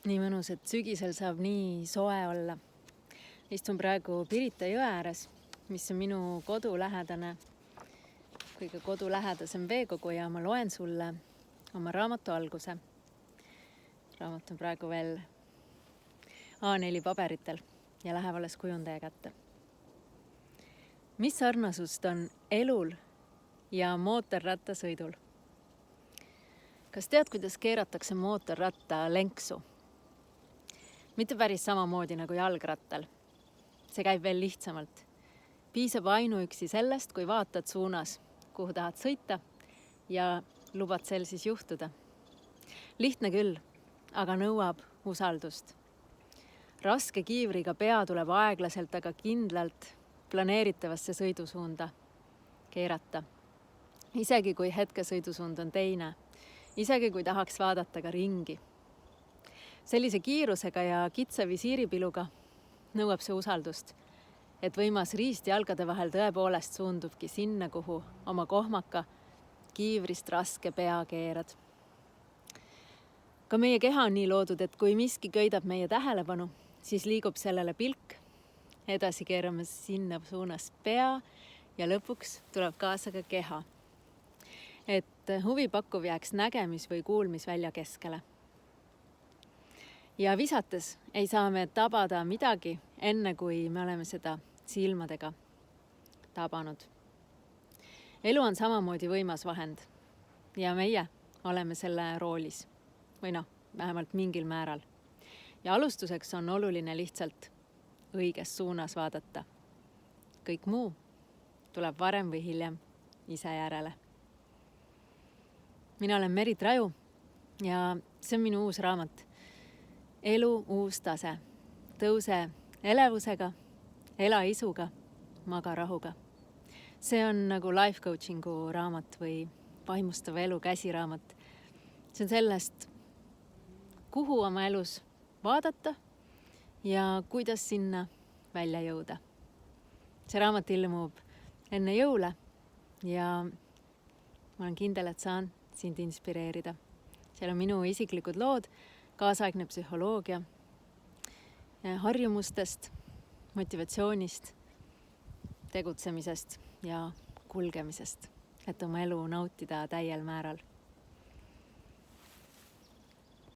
Nii mõnus, et sügisel saab nii soe olla. Istun praegu Pirita jõe ääres, mis on minu kodulähedane, kõige kodulähedasem veekogu ja ma loen sulle oma raamatu alguse. Raamat on praegu veel A4 paberitel ja läheb alles kujundaja kätte. Mis sarnasust on elul ja mootorrattasõidul? Kas tead, kuidas keeratakse mootorratta lenksu? Mitte päris samamoodi nagu jalgrattal. See käib veel lihtsamalt. Piisab ainuüksi sellest, kui vaatad suunas, kuhu tahad sõita ja lubad sel siis juhtuda. Lihtne küll, aga nõuab usaldust. Raske kiivriga pea tuleb aeglaselt, aga kindlalt planeeritavasse sõidusuunda keerata. Isegi kui hetkesõidusuund on teine. Isegi kui tahaks vaadata ka ringi. Sellise kiirusega ja kitsa visiiripiluga nõuab see usaldust, et võimas riist jalgade vahel tõepoolest suundubki sinna, kuhu oma kohmaka kiivrist raske pea keerad. Ka meie keha on nii loodud, et kui miski köidab meie tähelepanu, siis liigub sellele pilk, edasi keerame sinna suunas pea ja lõpuks tuleb kaasa ka keha. Et huvipakkuv jääks nägemis- või kuulmisvälja keskele. Ja visates ei saa me tabada midagi, enne kui me oleme seda silmadega tabanud. Elu on samamoodi võimas vahend ja meie oleme selle roolis või vähemalt mingil määral. Ja alustuseks on oluline lihtsalt õiges suunas vaadata. Kõik muu tuleb varem või hiljem ise järele. Mina olen Merit Raju ja see on minu uus raamat. Elu uus tase. Tõuse elevusega, ela isuga, maga rahuga. See on nagu life coachingu raamat või vaimustava elu käsiraamat. See on sellest, kuhu oma elus vaadata ja kuidas sinna välja jõuda. See raamat ilmub enne jõule ja ma olen kindel, et saan sind inspireerida. Seal on minu isiklikud lood, kaasaegne psühholoogia, harjumustest, motivatsioonist, tegutsemisest ja kulgemisest, et oma elu nautida täiel määral.